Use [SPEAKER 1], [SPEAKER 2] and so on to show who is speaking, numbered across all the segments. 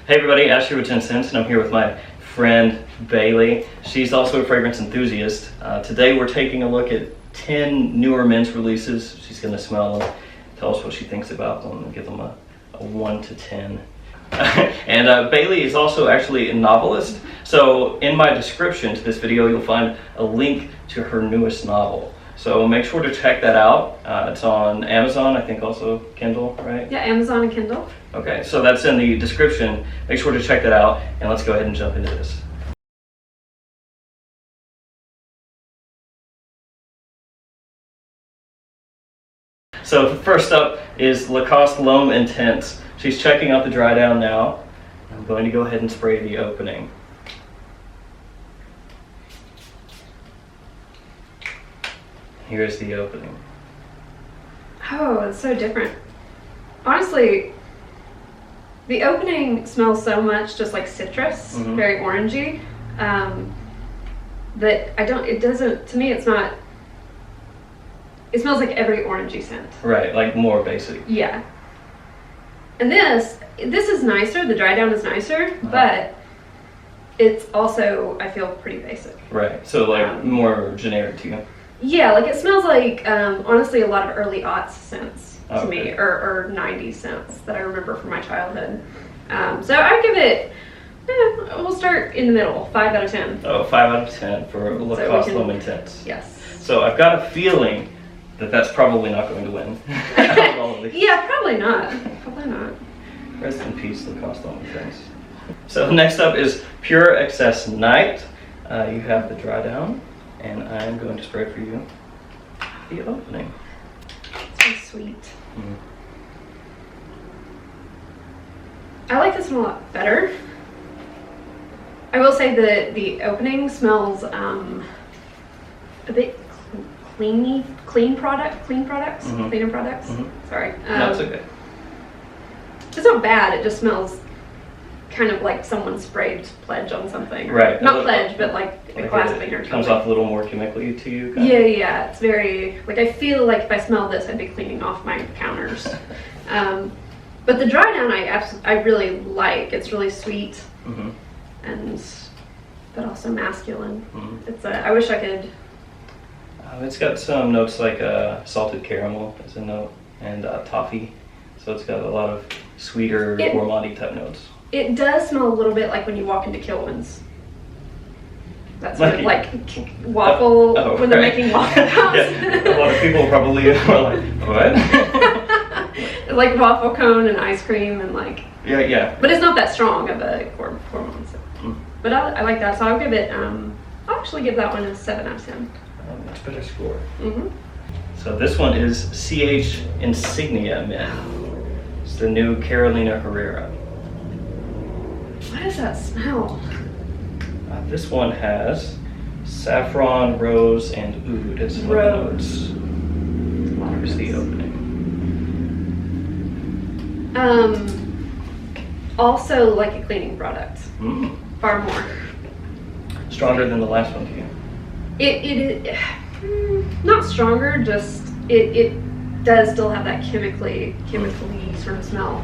[SPEAKER 1] Hey everybody, Ashley with Gents, and I'm here with my friend Bailey. She's also a fragrance enthusiast. Today we're taking a look at 10 newer men's releases. She's going to smell them, tell us what she thinks about them, and give them a 1 to 10. And Bailey is also actually a novelist. So in my description to this video, you'll find a link to her newest novel. So make sure to check that out. It's on Amazon, I think also Kindle, right?
[SPEAKER 2] Yeah, Amazon and Kindle.
[SPEAKER 1] Okay, so that's in the description. Make sure to check that out, and let's go ahead and jump into this. So first up is Lacoste L'Homme Intense. She's checking out the dry down now. I'm going to go ahead and spray the opening. Here's the opening.
[SPEAKER 2] Oh, it's so different. Honestly, the opening smells so much just like citrus, very orangey, that it doesn't, to me it's not, it smells like every orangey scent.
[SPEAKER 1] Right, like more basic.
[SPEAKER 2] Yeah. And this is nicer, the dry down is nicer, but it's also, I feel, pretty basic.
[SPEAKER 1] Right, so like more generic to you.
[SPEAKER 2] Yeah, like it smells like, honestly, a lot of early aughts scents to me, or 90s scents that I remember from my childhood. So I give it, we'll start in the middle, 5 out of 10.
[SPEAKER 1] Oh, 5 out of 10 for Lacoste L'Homme Intense.
[SPEAKER 2] Yes.
[SPEAKER 1] So I've got a feeling that that's probably not going to win. Out of all of these.
[SPEAKER 2] Yeah, probably not. Probably not.
[SPEAKER 1] Rest in peace, Lacoste L'Homme Intense. So next up is Pure Excess Night. You have the dry down, and I'm going to spray for you the opening.
[SPEAKER 2] It's so sweet. I like this one a lot better. I will say that the opening smells a bit cleaner products. Sorry.
[SPEAKER 1] No, it's okay.
[SPEAKER 2] It's not bad, it just smells kind of like someone sprayed Pledge on something.
[SPEAKER 1] Right.
[SPEAKER 2] Not Pledge, but like a glass cleaner.
[SPEAKER 1] It comes off a little more chemically to you?
[SPEAKER 2] Yeah, it's very, like I feel like if I smelled this, I'd be cleaning off my counters. But the dry down I really like. It's really sweet, but also masculine. It's I wish I could.
[SPEAKER 1] It's got some notes like salted caramel as a note, and toffee. So it's got a lot of sweeter, gourmand type notes. It
[SPEAKER 2] does smell a little bit like when you walk into Kilwin's. That's sort of like waffle, when they're making waffle cones.
[SPEAKER 1] Yeah, a lot of people probably are like, what?
[SPEAKER 2] Like waffle cone and ice cream and like.
[SPEAKER 1] Yeah.
[SPEAKER 2] But it's not that strong of a gourmand. So. But I like that, so I'll give it, I'll actually give that one a 7 out of 10.
[SPEAKER 1] Much better score. So this one is CH Insignia Men. It's the new Carolina Herrera.
[SPEAKER 2] What does that smell?
[SPEAKER 1] This one has saffron, rose, and oud as one of the notes. Here's the opening.
[SPEAKER 2] Also like a cleaning product. Far more.
[SPEAKER 1] Stronger than the last one to you?
[SPEAKER 2] It not stronger, just it does still have that chemically sort of smell.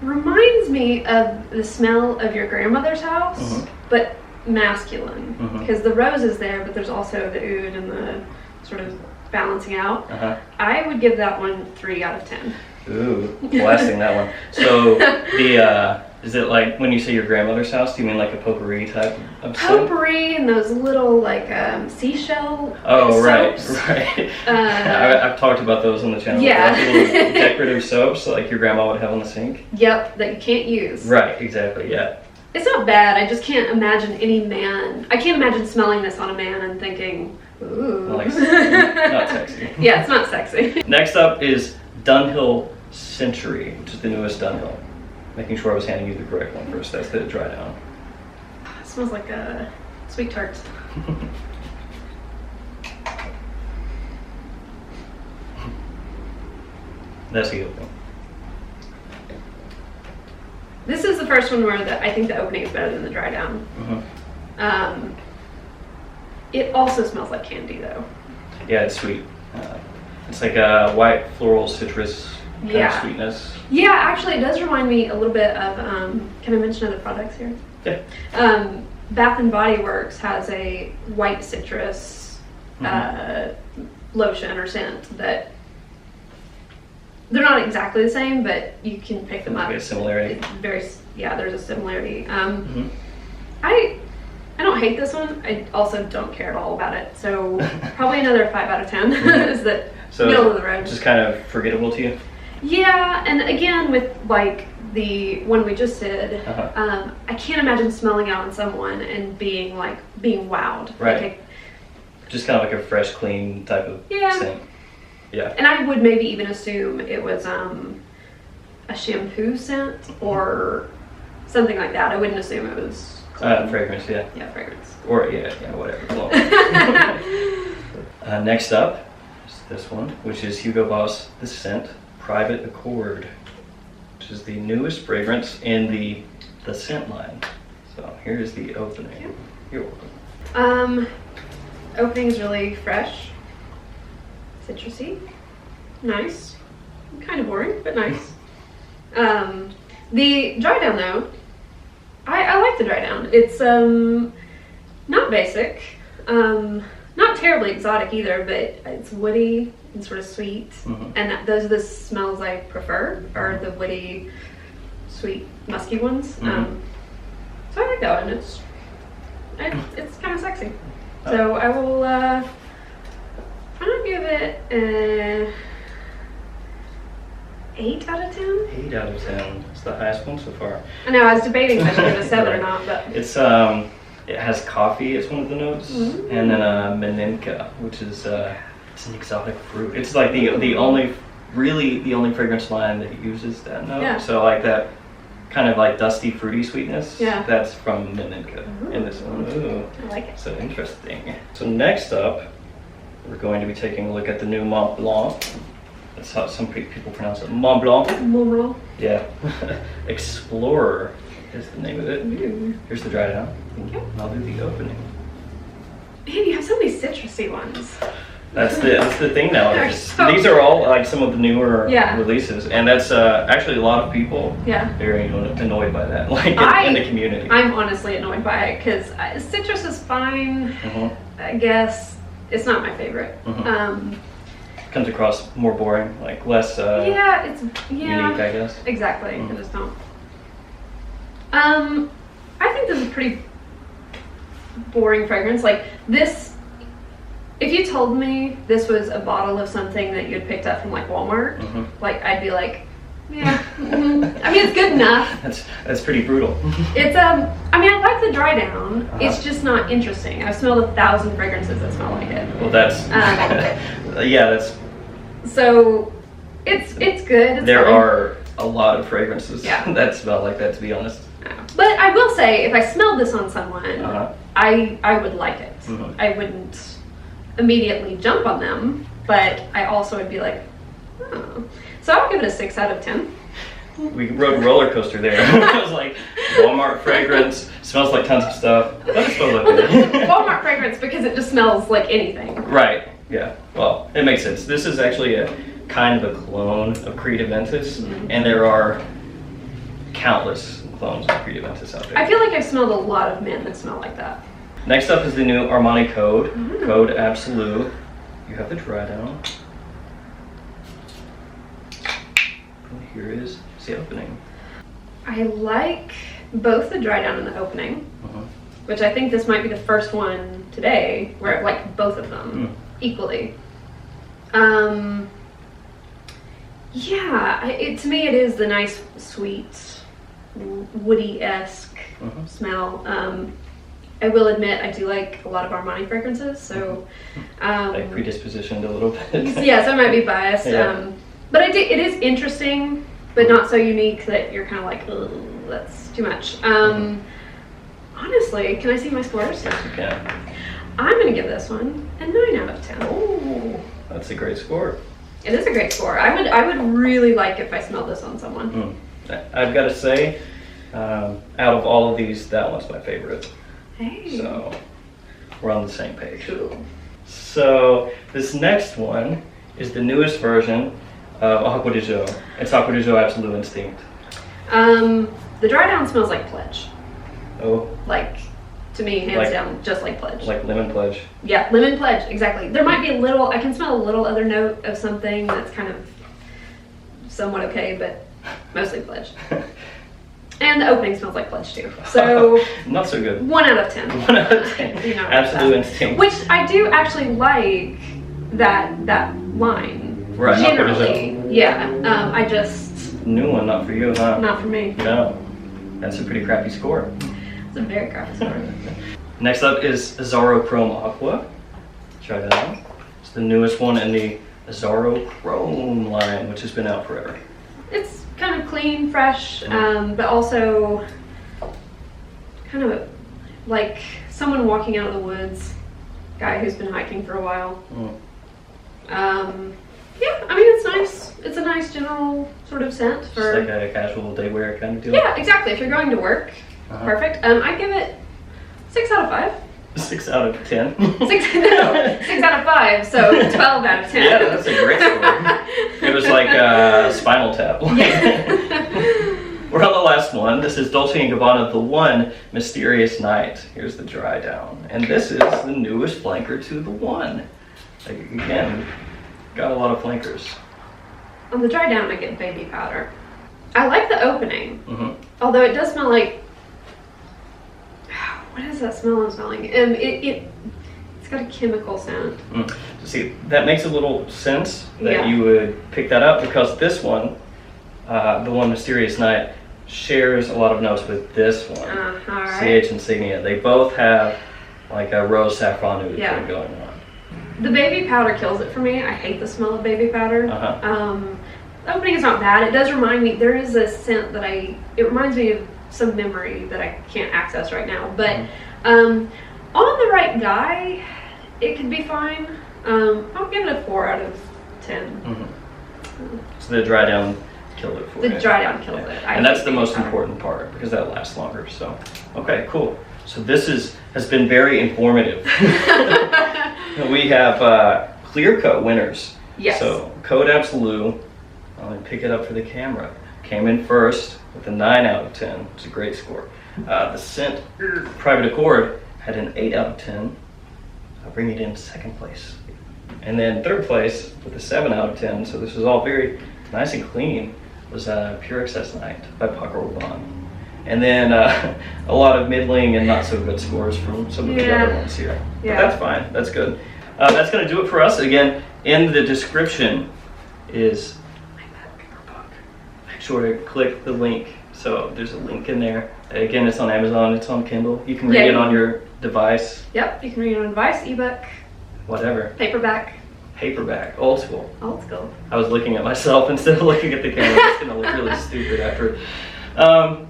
[SPEAKER 2] Reminds me of the smell of your grandmother's house, but masculine, because the rose is there, but there's also the oud and the sort of balancing out. I would give that one 3 out of 10.
[SPEAKER 1] Ooh, blasting that one. So the is it like when you say your grandmother's house? Do you mean like a potpourri type of scent?
[SPEAKER 2] Potpourri and those little like seashell.
[SPEAKER 1] Oh,
[SPEAKER 2] soaps.
[SPEAKER 1] right. I've talked about those on the channel.
[SPEAKER 2] Yeah.
[SPEAKER 1] Like little decorative soaps like your grandma would have on the sink.
[SPEAKER 2] Yep, that you can't use.
[SPEAKER 1] Right, exactly. Yeah.
[SPEAKER 2] It's not bad. I just can't imagine any man. I can't imagine smelling this on a man and thinking, ooh.
[SPEAKER 1] Like, not sexy.
[SPEAKER 2] Yeah, it's not sexy.
[SPEAKER 1] Next up is Dunhill Century, which is the newest Dunhill. Making sure I was handing you the correct one first. That's the dry down.
[SPEAKER 2] It smells like a sweet tart.
[SPEAKER 1] That's the opening.
[SPEAKER 2] This is the first one where I think the opening is better than the dry down. It also smells like candy though.
[SPEAKER 1] Yeah, it's sweet. It's like a white floral citrus kind of sweetness.
[SPEAKER 2] Yeah, actually it does remind me a little bit of, can I mention other products here?
[SPEAKER 1] Yeah.
[SPEAKER 2] Bath and Body Works has a white citrus lotion or scent that they're not exactly the same, but you can pick them up.
[SPEAKER 1] A similarity.
[SPEAKER 2] There's a similarity. I don't hate this one. I also don't care at all about it. So probably another 5 out of 10 is that middle of the road.
[SPEAKER 1] Just kind of forgettable to you?
[SPEAKER 2] Yeah, and again with like the one we just did, I can't imagine smelling it on someone and being wowed.
[SPEAKER 1] Right.
[SPEAKER 2] Like
[SPEAKER 1] just kind of like a fresh, clean type of scent. Yeah.
[SPEAKER 2] And I would maybe even assume it was a shampoo scent or something like that. I wouldn't assume it was
[SPEAKER 1] fragrance, yeah.
[SPEAKER 2] Yeah, fragrance.
[SPEAKER 1] Or whatever. Next up is this one, which is Hugo Boss The Scent Private Accord, which is the newest fragrance in the scent line. So here's the opening.
[SPEAKER 2] Yep.
[SPEAKER 1] You're welcome.
[SPEAKER 2] Opening is really fresh, citrusy, nice, kind of boring, but nice. The dry down though, I like the dry down. It's not basic, not terribly exotic either, but it's woody and sort of sweet, and those are the smells I prefer, are the woody, sweet, musky ones. So I like that one. It's kind of sexy. So I will I'm gonna give it 8 out of 10.
[SPEAKER 1] 8 out of 10. It's the highest one so far.
[SPEAKER 2] I know, I was debating if I should give it a 7 or not, but
[SPEAKER 1] it's it has coffee as one of the notes, and then Meninka, which is it's an exotic fruit. It's like the only fragrance line that uses that note.
[SPEAKER 2] Yeah.
[SPEAKER 1] So like that kind of like dusty, fruity sweetness.
[SPEAKER 2] Yeah.
[SPEAKER 1] That's from Meninka in this one. Ooh.
[SPEAKER 2] I like it.
[SPEAKER 1] So interesting. So next up, we're going to be taking a look at the new Montblanc. That's how some people pronounce it. Montblanc.
[SPEAKER 2] Montblanc.
[SPEAKER 1] Yeah. Explorer is the name of it. Here's the dry down.
[SPEAKER 2] Thank you.
[SPEAKER 1] And I'll do the opening.
[SPEAKER 2] Man, you have so many citrusy ones.
[SPEAKER 1] That's the thing nowadays.
[SPEAKER 2] So
[SPEAKER 1] these are all like some of the newer
[SPEAKER 2] Yeah.
[SPEAKER 1] releases, and that's actually a lot of people
[SPEAKER 2] Yeah.
[SPEAKER 1] very annoyed by that, like in the community.
[SPEAKER 2] I'm honestly annoyed by it because citrus is fine. I guess it's not my favorite.
[SPEAKER 1] Comes across more boring, like less unique, I guess.
[SPEAKER 2] Exactly. I just don't. I think this is a pretty boring fragrance. Like this, if you told me this was a bottle of something that you had picked up from like Walmart, like I'd be like, yeah. I mean, it's good enough.
[SPEAKER 1] That's pretty brutal.
[SPEAKER 2] It's I mean, I like the dry down. It's just not interesting. I've smelled 1,000 fragrances that smell like it.
[SPEAKER 1] Well, that's that's.
[SPEAKER 2] So it's good. It's
[SPEAKER 1] there
[SPEAKER 2] fine.
[SPEAKER 1] are a lot of fragrances that smell like that, to be honest.
[SPEAKER 2] But I will say, if I smelled this on someone, I would like it. I wouldn't immediately jump on them, but I also would be like, oh. So I would give it a 6 out of 10.
[SPEAKER 1] We rode a roller coaster there. It was like Walmart fragrance, smells like tons of stuff. But it smells like
[SPEAKER 2] Walmart fragrance because it just smells like anything.
[SPEAKER 1] Right. Yeah. Well, it makes sense. This is actually a kind of a clone of Creed Aventus, and there are countless clones of Creed Aventus out there.
[SPEAKER 2] I feel like I've smelled a lot of men that smell like that.
[SPEAKER 1] Next up is the new Armani Code, Code Absolu. You have the dry down. And here is the opening. I
[SPEAKER 2] like both the dry down and the opening, which I think this might be the first one today where I like both of them equally. Yeah, to me it is the nice, sweet, woody-esque smell. I will admit I do like a lot of Armani fragrances, so
[SPEAKER 1] like predispositioned a little bit.
[SPEAKER 2] Yes, I might be biased.
[SPEAKER 1] Yeah.
[SPEAKER 2] But it is interesting, but not so unique that you're kind of like, ugh, that's too much. Honestly, can I see my scores?
[SPEAKER 1] Yes, you can.
[SPEAKER 2] I'm going to give this one a 9 out of 10.
[SPEAKER 1] Oh, that's a great score.
[SPEAKER 2] It is a great score. I would really like if I smelled this on someone.
[SPEAKER 1] I've got to say, out of all of these, that one's my favorite.
[SPEAKER 2] Hey.
[SPEAKER 1] So we're on the same page.
[SPEAKER 2] Cool.
[SPEAKER 1] So this next one is the newest version Aqua de Jo. It's Aqua de Jo Absolu Instinct.
[SPEAKER 2] The dry down smells like Pledge.
[SPEAKER 1] Oh.
[SPEAKER 2] Like, to me, hands down, just like Pledge.
[SPEAKER 1] Like lemon Pledge.
[SPEAKER 2] Yeah, lemon Pledge, exactly. There might be a little, I can smell a little other note of something that's kind of somewhat okay, but mostly Pledge. And the opening smells like Pledge too. So
[SPEAKER 1] not so good.
[SPEAKER 2] 1 out of 10.
[SPEAKER 1] 1 out of 10.
[SPEAKER 2] You know,
[SPEAKER 1] Absolute Instinct.
[SPEAKER 2] Which I do actually like that line.
[SPEAKER 1] Right.
[SPEAKER 2] Generally. Yeah. I just
[SPEAKER 1] new one, not for you, huh?
[SPEAKER 2] Not for me.
[SPEAKER 1] No. That's a pretty crappy score.
[SPEAKER 2] It's a very crappy score.
[SPEAKER 1] Next up is Azzaro Chrome Aqua. Try that out. It's the newest one in the Azzaro Chrome line, which has been out forever.
[SPEAKER 2] It's kind of clean, fresh, but also kind of like someone walking out of the woods, guy who's been hiking for a while. Yeah, I mean, it's nice. It's a nice general sort of scent for
[SPEAKER 1] just like a casual day wear kind of deal.
[SPEAKER 2] Yeah, exactly. If you're going to work, perfect. I'd give it 6 out of 5.
[SPEAKER 1] 6 out of 10.
[SPEAKER 2] 6 out of 5. So 12 out of 10.
[SPEAKER 1] Yeah, that's a great score. It was like Spinal Tap. We're on the last one. This is Dolce & Gabbana, The One Mysterious Night. Here's the dry down, and this is the newest flanker to The One. Like, again, got a lot of flankers.
[SPEAKER 2] On the dry down, I get baby powder. I like the opening, although it does smell like. What is that smell I'm smelling? It's got a chemical scent.
[SPEAKER 1] See, that makes a little sense that you would pick that up, because this one, The One Mysterious Night, shares a lot of notes with this one. CH Insignia. They both have like a rose saffron oud thing going on.
[SPEAKER 2] The baby powder kills it for me. I hate the smell of baby powder. The opening is not bad. It does remind me, there is a scent that it reminds me of some memory that I can't access right now. But on the right guy, it could be fine. I'll give it a 4 out of 10.
[SPEAKER 1] So the dry down killed it for you.
[SPEAKER 2] The dry down killed it.
[SPEAKER 1] And that's the most important part, because that lasts longer. So, okay, cool. So this has been very informative. We have clear coat winners.
[SPEAKER 2] Yes.
[SPEAKER 1] So Code Absolu, I'll pick it up for the camera, came in first with a 9 out of 10. It's a great score. The scent Private Accord had an 8 out of 10. I'll bring it in second place. And then third place with a 7 out of 10. So this was all very nice and clean. Was Pure Excess Night by Paco. And then a lot of middling and not so good scores from some of the other ones here. But that's fine. That's good. That's going to do it for us. Again, in the description is our book. Make sure to click the link. So there's a link in there. Again, it's on Amazon. It's on Kindle. You can read it on your device.
[SPEAKER 2] Yep, you can read it on device, ebook,
[SPEAKER 1] whatever.
[SPEAKER 2] Paperback.
[SPEAKER 1] Paperback, old school.
[SPEAKER 2] Old school.
[SPEAKER 1] I was looking at myself instead of looking at the camera. It's going to look really stupid after.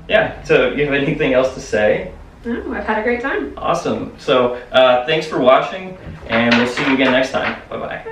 [SPEAKER 1] Yeah, so you have anything else to say?
[SPEAKER 2] No, I've had a great time.
[SPEAKER 1] Awesome. So thanks for watching, and we'll see you again next time. Bye-bye.